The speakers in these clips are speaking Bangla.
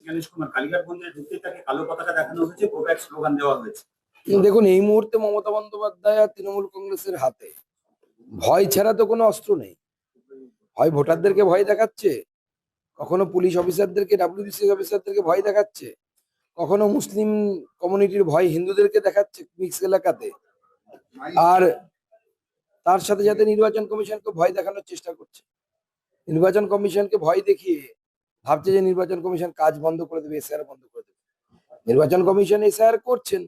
জ্ঞানেশ কুমার কালিঘাটগঞ্জে ঢুকতেই তাকে কালো পতাকা দেখানো হয়েছে, প্রোব্যাক স্লোগান দেওয়া হয়েছে। দেখুন, এই মুহূর্তে মমতা বন্দ্যোপাধ্যায় আর তৃণমূল কংগ্রেসের হাতে ভয় ছাড়া তো কোনো অস্ত্র নেই। হয় ভোটারদেরকে ভয় দেখাচ্ছে, কখনো পুলিশ অফিসারদেরকে, ডাব্লিউবিসিএস অফিসারদেরকে ভয় দেখাচ্ছে, কখনো মুসলিম কমিউনিটির ভয় হিন্দুদেরকে দেখাচ্ছে মিক্স এলাকাতে, আর তার সাথে সাথে নির্বাচন কমিশনকে ভয় দেখানোর চেষ্টা করছে। নির্বাচন কমিশনকে ভয় দেখিয়ে ভাবছে যে নির্বাচন কমিশন কাজ বন্ধ করে দেবে, এসআইআর বন্ধ করে দেবে। নির্বাচন কমিশন এসআইআর করছেন,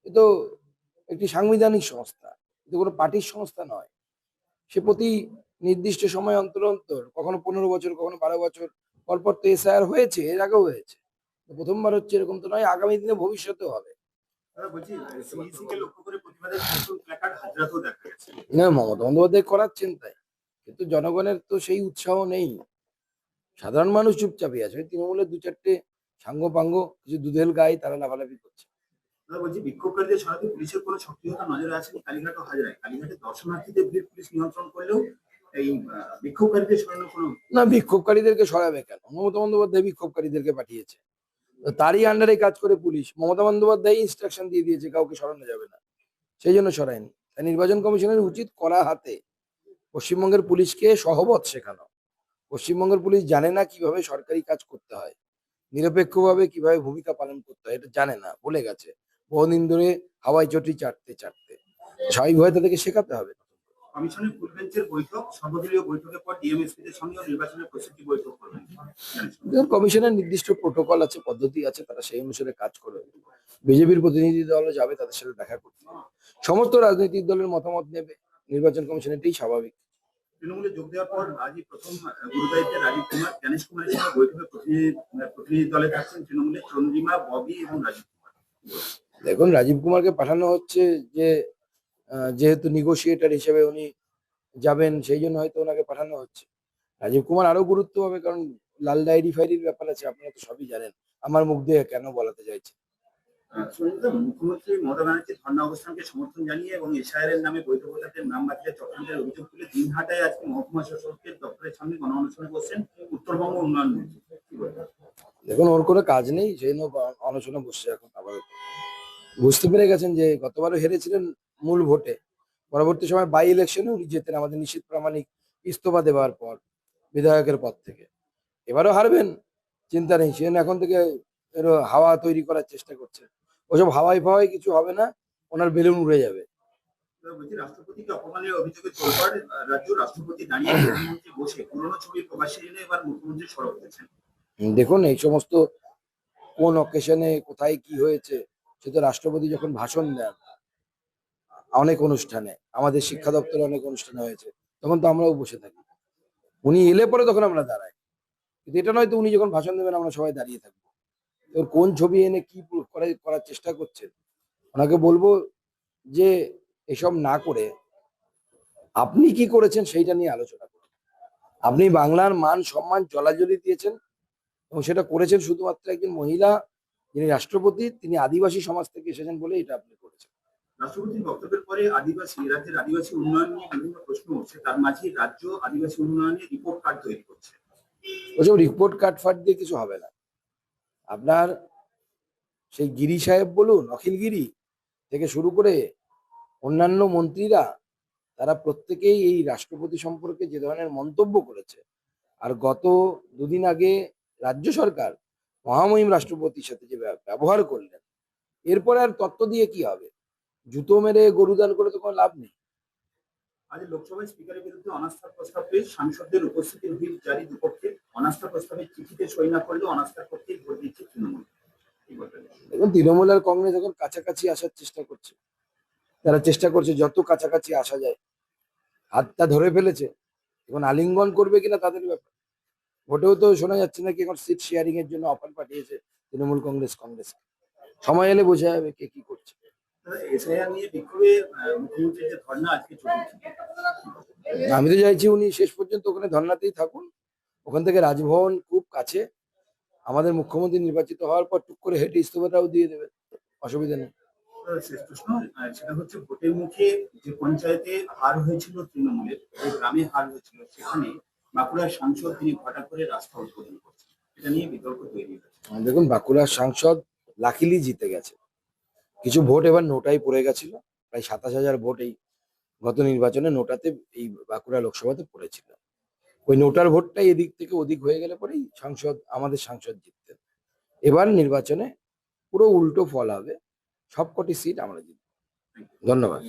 এ তো একটি সাংবিধানিক সংস্থা, এটা কোনো পার্টির সংস্থা নয়। সে প্রতি নির্দিষ্ট সময় অন্তর অন্তর, কখনো 15 বছর, কখনো 12 বছর পরপর তো এসআইআর হয়েছে, এর আগেও হয়েছে। প্রথমবার হচ্ছে এরকম তো নয়, আগামী দিনে ভবিষ্যতেও হবে। না, মমতা বন্দ্যোপাধ্যায় করাচ্ছেন তাই, কিন্তু জনগণের তো সেই উৎসাহ নেই। সাধারণ মানুষ চুপচাপই আছে, তৃণমূলের দু চারটে সাঙ্গ পাঙ্গ কিছু দুধেল গায়ে তারা লাফালাফি করছে। বলছি, বিক্ষোভকারীদের সরাতে পুলিশের কোনো সক্রিয়তা নজরে আসেনি কালীঘাট ও হাজরায়। কালীঘাটে দর্শনার্থীদের ভিড় পুলিশ নিয়ন্ত্রণ করলেও এই বিক্ষোভকারীদের সরানো কোনো না, বিক্ষোভকারীদেরকে সরাবে কেন? মমতা বন্দ্যোপাধ্যায় বিক্ষোভকারীদেরকে পাঠিয়েছে, তারই আন্ডারে কাজ করে পুলিশ। মমতা বন্দ্যোপাধ্যায় ইনস্ট্রাকশন দিয়ে দিয়েছে কাউকে সরানো যাবে না, সেই জন্য সরায়নি। তাই নির্বাচন কমিশনের উচিত কড়া হাতে পশ্চিমবঙ্গের পুলিশকে সহবত শেখানো। পশ্চিমবঙ্গের পুলিশ জানে না কিভাবে সরকারি কাজ করতে হয়, নিরপেক্ষভাবে কিভাবে ভূমিকা পালন করতে হয়, এটা জানে না, ভুলে গেছে বহুদিন ধরে হাওয়াই চটি চাটতে চাটতে। স্বাভাবিকভাবে তাদেরকে শেখাতে হবে। কমিশনের ফুল বেঞ্চের বৈঠক, সর্বদলীয় বৈঠকের পর ডিএমএসপিদের সঙ্গেও নির্বাচনের প্রস্তুতি বৈঠক করবেন। কমিশনের নির্দিষ্ট প্রোটোকল আছে, পদ্ধতি আছে, তারা সেই অনুসারে কাজ করবে। বিজেপির প্রতিনিধি দলও যাবে তাদের সাথে দেখা করতে, সমস্ত রাজনৈতিক দলের মতামত নেবে। নির্বাচন কমিশন, এটাই স্বাভাবিক। তৃণমূলে যোগ দেওয়ার পর আজই প্রথম গুরুদায়িত্বে রাজীব কুমার, জ্ঞানেশ কুমারের সঙ্গে বৈঠকে প্রতিনিধি দলে থাকছেন তৃণমূলের চন্দ্রিমা, ববি এবং রাজীব কুমার। দেখুন, রাজীব কুমারকে পাঠানো হচ্ছে যে যেহেতু নেগোসিয়েটর হিসেবে উনি যাবেন, সেই জন্য হয়তো ওনাকে পাঠানো হচ্ছে। রাজীব কুমার আরো গুরুত্ব পাবে, কারণ লাল ডায়েরি ফাইরির ব্যাপার আছে, আপনারা তো সবই জানেন। আমার মুখ দিয়ে কেন বলাতে চাইছে? মুখ্যমন্ত্রী মমতা ব্যানার্জি ধর্ণা অবস্থানকে সমর্থন জানিয়ে এবং এসআইআর এর নামে বৈধ ভোটারদের নাম বাতিলের চক্রান্তের অভিযোগ তুলে দিনহাটায় আজকে মহকুমা শাসকের দপ্তরের সামনে গণঅনশনে বসছেন উত্তরবঙ্গ উন্নয়ন মন্ত্রী। দেখুন, ওর কোনো কাজ নেই, সেই জন্য অনশনে বসছে এখন। আবার বুঝতে পেরে গেছেন যে গতবারও হেরেছিলেন মূল ভোটে, পরবর্তী সময় বাই ইলেকশনে উনি জেতেন আমাদের নিশীথ প্রামাণিক ইস্তফা দেওয়ার পর বিধায়কের পদ থেকে। এবারও হারবেন, চিন্তা নেই। সে এখন থেকে হাওয়া তৈরি করার চেষ্টা করছে। ওসব হাওয়াই ফাওয়াই কিছু হবে না, ওনার বেলুন উড়ে যাবে। রাষ্ট্রপতিকে অপমানের অভিযোগে তোলপাড় রাজ্য। রাষ্ট্রপতি দাঁড়িয়ে প্রধানমন্ত্রী বসে পুরনো ছবি প্রকাশ্যে এনে এবার মুখ্যমন্ত্রী সরব হয়েছেন। দেখুন, এই সমস্ত কোন অকেশনে কোথায় কি হয়েছে, সে তো রাষ্ট্রপতি যখন ভাষণ দেন অনেক অনুষ্ঠানে, আমাদের শিক্ষা দপ্তরে অনেক অনুষ্ঠানে হয়েছে, তখন তো আমরাও বসে থাকি। উনি এলে পরে তখন আমরা দাঁড়াই, কিন্তু এটা নয় তো উনি যখন ভাষণ দেবেন আমরা সবাই দাঁড়িয়ে থাকবো। তোর কোন ছবি এনে কি করার চেষ্টা করছেন, ওনাকে বলবো যে এসব না করে আপনি কি করেছেন সেইটা নিয়ে আলোচনা করুন। আপনি বাংলার মান সম্মান জলাজলি দিয়েছেন, এবং সেটা করেছেন শুধুমাত্র একজন মহিলা যিনি রাষ্ট্রপতি, তিনি আদিবাসী সমাজ থেকে এসেছেন বলে এটা আপনি করেছেন। রাষ্ট্রপতির বক্তব্যের পরে রাজ্যের আদিবাসী উন্নয়ন নিয়ে বিভিন্ন প্রশ্ন উঠছে, তার মাঝে রাজ্য আদিবাসী উন্নয়নে রিপোর্ট কার্ড তৈরি করছে। ওসব রিপোর্ট কার্ড ফাট দিয়ে কিছু হবে না। আপনার সেই গিরি সাহেব বলুন, অখিল গিরি থেকে শুরু করে অন্যান্য মন্ত্রীরা, তারা প্রত্যেকেই এই রাষ্ট্রপতি সম্পর্কে যে ধরনের মন্তব্য করেছে, আর গত দুদিন আগে রাজ্য সরকার মহামহিম রাষ্ট্রপতির সাথে যে ব্যবহার করলেন, এরপরে আর তত্ত্ব দিয়ে কি হবে? জুতো মেরে গরুদান করে তো কোনো লাভ নেই। আজ লোকসভায় স্পিকারের বিরুদ্ধে অনাস্থার প্রস্তাব পেশ সাংসদদের উপস্থিতির হুইপ জারি দুপক্ষে। অনাস্থা প্রস্তাবের চিঠিতে সই না করলেও অনাস্থার পক্ষেই ভোট দিচ্ছে তৃণমূল। দেখুন, তৃণমূল আর কংগ্রেস এখন কাছাকাছি আসার চেষ্টা করছে, তারা চেষ্টা করছে যত কাছাকাছি আসা যায়। হাতটা ধরে ফেলেছে, এখন আলিঙ্গন করবে কিনা তাদের ব্যাপার। ভোটেও তো শোনা যাচ্ছে নাকি এখন সিট শেয়ারিং এর জন্য অফার পাঠিয়েছে তৃণমূল কংগ্রেস। সময় এলে বোঝা যাবে কে কি করছে। এসআইআর নিয়ে বিক্ষোভে মুখ্যমন্ত্রীর যে ধর্ণা আজকে চলছে, আমি তো চাইছি উনি শেষ পর্যন্ত ওখানে ধর্নাতেই থাকুন। ওখান থেকে রাজভবন খুব কাছে, আমাদের মুখ্যমন্ত্রী নির্বাচিত হওয়ার পর টুক করে হেঁটে ইস্তফাটাও দিয়ে দেবেন, অসুবিধা নেই। শেষ প্রশ্ন, সেটা হচ্ছে ভোটের মুখে যে পঞ্চায়েতে হার হয়েছিল তৃণমূলের, যে গ্রামে হার হয়েছিল, সেখানে বাঁকুড়ার সাংসদ তিনি ঘটা করে রাস্তা উদ্বোধন করছেন। এটা নিয়ে বিতর্ক তৈরি হয়েছে। দেখুন, বাঁকুড়ার সাংসদ লাকিলি জিতে গেছে। কিছু ভোট এবার নোটাই পড়ে গেছিল, প্রায় 27,000 ভোট এই গত নির্বাচনে নোটাতে এই বাঁকুড়া লোকসভাতে পড়েছিল। ওই নোটার ভোটটাই এদিক থেকে ওদিক হয়ে গেলে পরেই আমাদের সাংসদ জিততেন। এবার নির্বাচনে পুরো উল্টো ফল হবে, সবকটি সিট আমরা জিতব। ধন্যবাদ।